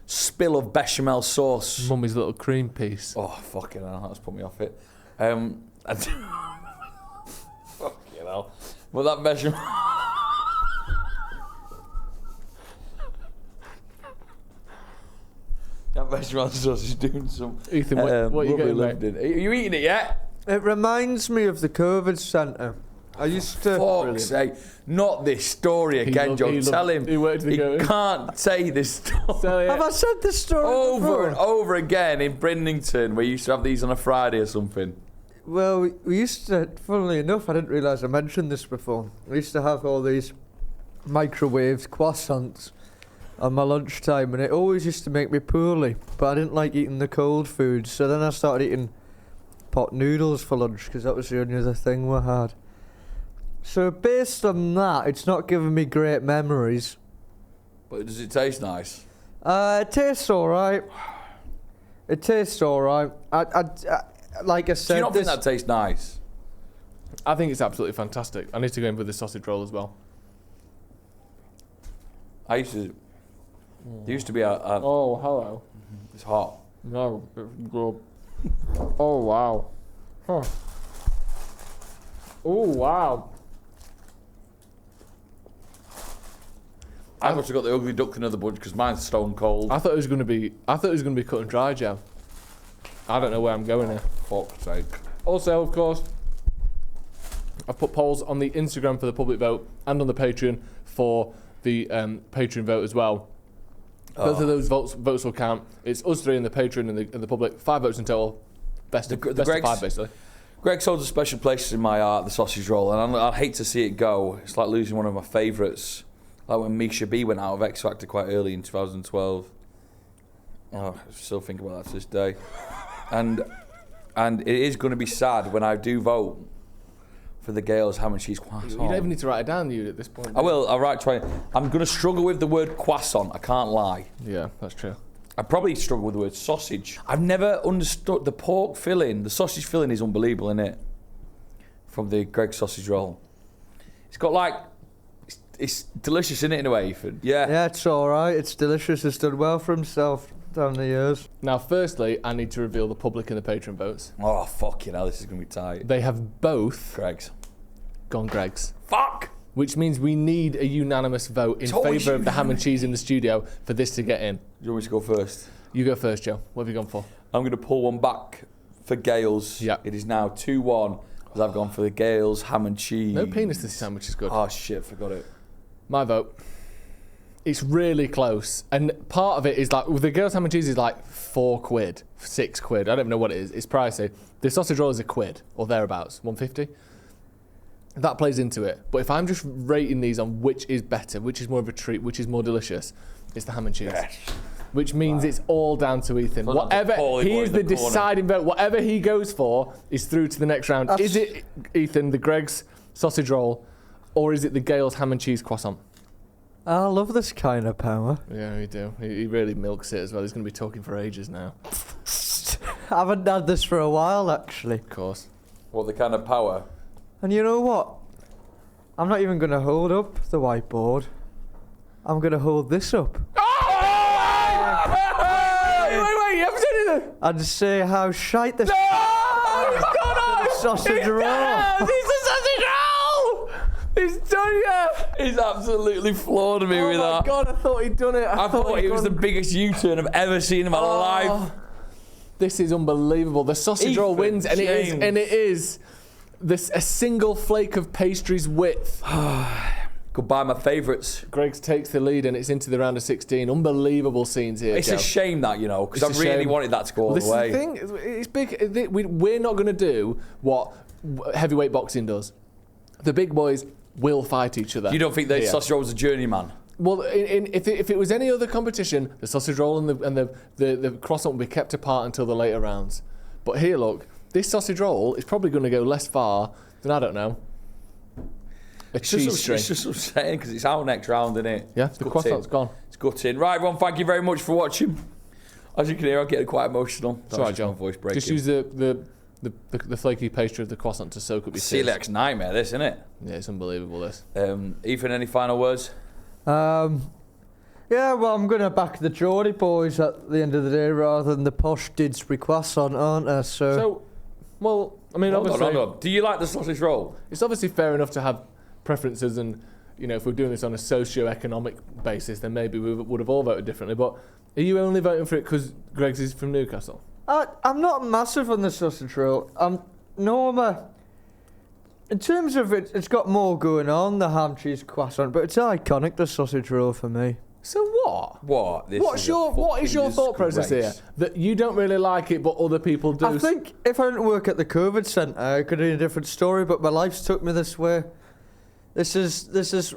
spill of bechamel sauce. Mummy's little cream piece. Oh, fucking hell, that's put me off it. Fucking hell. Well, that bechamel... That bechamel sauce is doing some... Ethan, what are you getting, mate? Are you eating it yet? It reminds me of the COVID centre. I used to... Fuck's sake. Not this story again, Joe. Tell him he can't say this story. Have I said this story over before? and over again in Brindington, where you used to have these on a Friday or something. Well, we used to, funnily enough, I didn't realise I mentioned this before. We used to have all these microwaved croissants on my lunchtime, and it always used to make me poorly. But I didn't like eating the cold food, so then I started eating pot noodles for lunch, because that was the only other thing we had. So based on that, it's not giving me great memories. But does it taste nice? It tastes alright. It tastes alright. I like I said, Do you not think that tastes nice? I think it's absolutely fantastic. I need to go in with the sausage roll as well. I used to... There used to be a... Oh, hello. It's hot. No, it's good. Oh, wow. Huh. Oh, wow. I've also got the ugly duckling of the bunch because mine's stone cold. I thought it was going to be cut and dry, Joe. I don't know where I'm going here. Fuck's sake. Also, of course, I've put polls on the Instagram for the public vote and on the Patreon for the Patreon vote as well. Both of those votes will count. It's us 3 in the Patreon and the public. 5 votes in total. Best of 5, basically. Greggs holds a special place in my heart, the sausage roll, and I'd hate to see it go. It's like losing one of my favourites. Like when Misha B went out of X Factor quite early in 2012. Oh, I still think about that to this day. And it is going to be sad when I do vote for the Gales ham and cheese croissant. You don't even need to write it down, you, at this point. I will. I'm going to struggle with the word croissant. I can't lie. Yeah, that's true. I probably struggle with the word sausage. I've never understood the pork filling. The sausage filling is unbelievable, isn't it? From the Greggs sausage roll. It's got like... It's delicious, isn't it, in a way, Ethan? Yeah. Yeah, it's alright. It's delicious. It's done well for himself down the years. Now, firstly, I need to reveal the public and the Patreon votes. Oh, fucking hell, this is going to be tight. They have both Greggs. gone Greggs. Fuck! Which means we need a unanimous vote in favour of the ham and cheese in the studio for this to get in. Do you want me to go first? You go first, Joe. What have you gone for? I'm going to pull one back for Gales. Yeah. It is now 2-1. Because I've gone for the Gales ham and cheese. No penis this time, which is good. Oh shit, forgot it. My vote. It's really close, and part of it is like with the Gales ham and cheese is like £4, £6. I don't even know what it is. It's pricey. The sausage roll is £1 or thereabouts, 150. That plays into it. But if I'm just rating these on which is better, which is more of a treat, which is more delicious, it's the ham and cheese. Yes. Which means it's all down to Ethan. Well, Whatever he is the corner. deciding vote. Whatever he goes for is through to the next round. Is it Ethan the Greg's sausage roll, or is it the Gales ham and cheese croissant? I love this kind of power. Yeah, we do. He really milks it as well. He's going to be talking for ages now. I haven't had this for a while, actually. Of course. What, the kind of power? And you know what? I'm not even going to hold up the whiteboard. I'm going to hold this up. Wait, you haven't said anything. And say how shite this He's done it! sausage roll. It's a sausage roll! He's done it! He's absolutely floored me with Oh my that. God, I thought he'd done it. I thought it was the biggest U-turn I've ever seen in my life. This is unbelievable. The sausage roll Ethan wins, and James. it is this a single flake of pastry's width. Goodbye, my favourites. Greggs takes the lead, and it's into the round of 16. Unbelievable scenes here. It's Joe. a shame that, you know, because It's I a really shame. wanted that to go all This the way. is the thing. It's big. We're not going to do what heavyweight boxing does. The big boys will fight each other. You don't think the here. sausage roll's a journeyman? Well, if it was any other competition, the sausage roll and the croissant would be kept apart until the later rounds. But here, look, this sausage roll is probably going to go less far than, I don't know, a cheese string. It's just upsetting because it's our next round, isn't it? Yeah, It's the gutting. croissant's gone. It's gutting. Right, everyone, thank you very much for watching. As you can hear, I'm getting quite emotional. It's all right, That's just my John. voice breaking. Just use the flaky pastry of the croissant to soak up your tears. Celiac's nightmare, this, isn't it? Yeah, it's unbelievable, this. Ethan, any final words? Yeah, well, I'm going to back the Geordie boys at the end of the day rather than the posh Didsbury croissant, aren't I? So, well, I mean, Hold on, obviously, hold on. Do you like the sausage roll? it's obviously fair enough to have preferences, and you know, if we're doing this on a socio-economic basis, then maybe we would have all voted differently. But are you only voting for it because Greggs is from Newcastle? I'm not massive on the sausage roll. In terms of it, it's got more going on, the ham cheese croissant, but it's iconic, the sausage roll for me. So what? What? What is your thought process here? That you don't really like it, but other people do. I think if I didn't work at the COVID centre, it could be a different story, but my life's took me this way. This is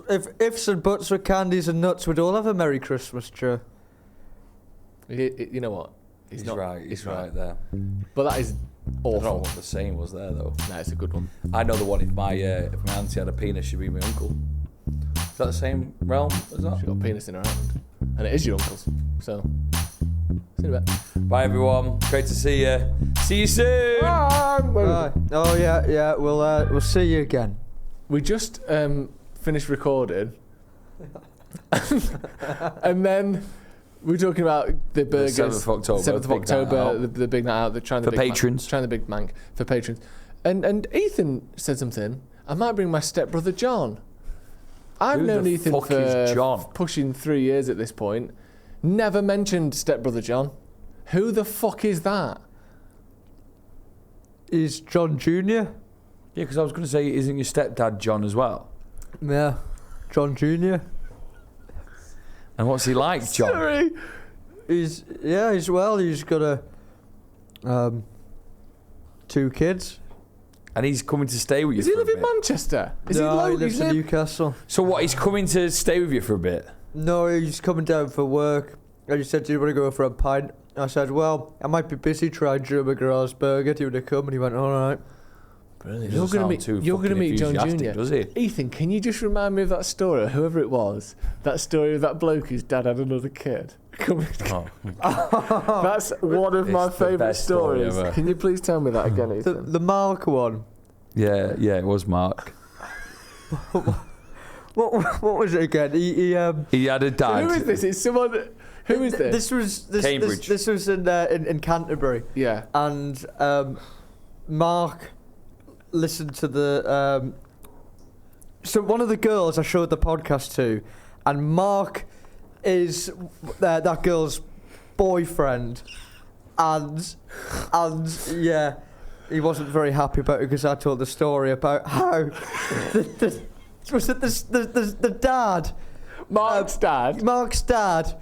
if ifs and buts with candies and nuts, we'd all have a Merry Christmas, Joe. You know what? He's right. He's right there. But that is I don't know awful. what the saying was there, though. No, it's a good one. I know the one if my auntie had a penis, she'd be my uncle. Is that the same realm as that? She's got a penis in her hand, and it is your uncle's. So, see you in a bit. Bye, everyone. Great to see you. See you soon. Right. Oh yeah, we'll see you again. We just finished recording, and then we're talking about the burgers. 7th of October. 7th of Big night October, out. the big night out. They're trying the For big patrons. Mank, trying the big mank for patrons. And Ethan said something. I might bring my stepbrother John. I've Who known the Ethan fuck for is John? pushing 3 years at this point. Never mentioned stepbrother John. Who the fuck is that? Is John Jr.? Yeah, because I was going to say, isn't your stepdad John as well? Yeah, John Jr. And what's he like, John? Sorry. He's got 2 kids. And he's coming to stay with you Does he for live a in bit. Manchester? Is No, he low? he lives in Newcastle. So what, he's coming to stay with you for a bit? No, he's coming down for work. And he said, do you want to go for a pint? I said, well, I might be busy trying Joe McGraw's burger. Do you want to come? And he went, all right. Brilliant. He doesn't sound too You're going to fucking meet John Jr. enthusiastic, does he? Ethan, can you just remind me of that story, whoever it was, that story of that bloke whose dad had another kid? Oh. That's one of my It's the favourite best story stories. ever. Can you please tell me that again, Ethan? The Mark one. Yeah, it was Mark. What was it again? He He had a dad. Who is this? It's someone. Who is this? This was Cambridge. This was in Canterbury, Yeah. and Mark listened to the. So one of the girls I showed the podcast to, and Mark is that girl's boyfriend, and yeah, He wasn't very happy about it because I told the story about how was it the dad, Mark's dad. Mark's dad,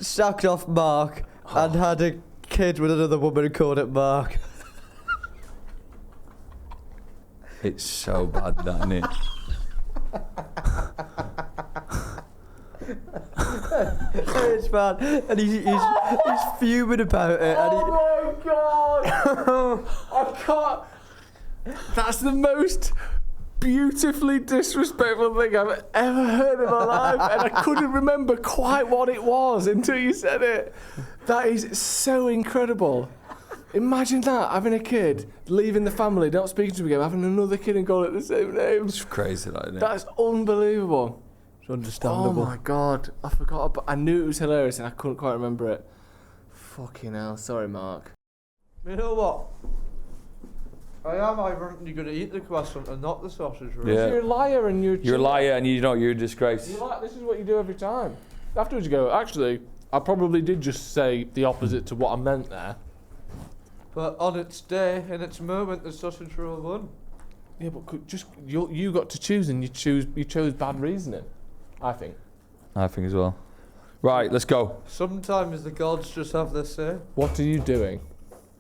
sacked off Mark and had a kid with another woman and called it Mark. It's so bad, that, isn't it? It's bad, and he's fuming about it. And Oh my god! I can't. That's the most beautifully disrespectful thing I've ever heard in my life, and I couldn't remember quite what it was until you said it. That is so incredible. Imagine that, having a kid, leaving the family, not speaking to him again, having another kid and calling it the same name. It's crazy, that, isn't it? That's unbelievable. It's understandable. Oh my god, I forgot about. I knew it was hilarious and I couldn't quite remember it. Fucking hell, sorry, Mark. You know what? I am ironically going to eat the croissant and not the sausage roll. Yeah. You're a liar and You're a liar, and you know you're a disgrace. This is what you do every time. Afterwards you go, actually, I probably did just say the opposite to what I meant there. But on its day, in its moment, the sausage roll won. Yeah, but you got to choose, and you chose bad reasoning, I think. I think as well. Right, let's go. Sometimes the gods just have their say. What are you doing?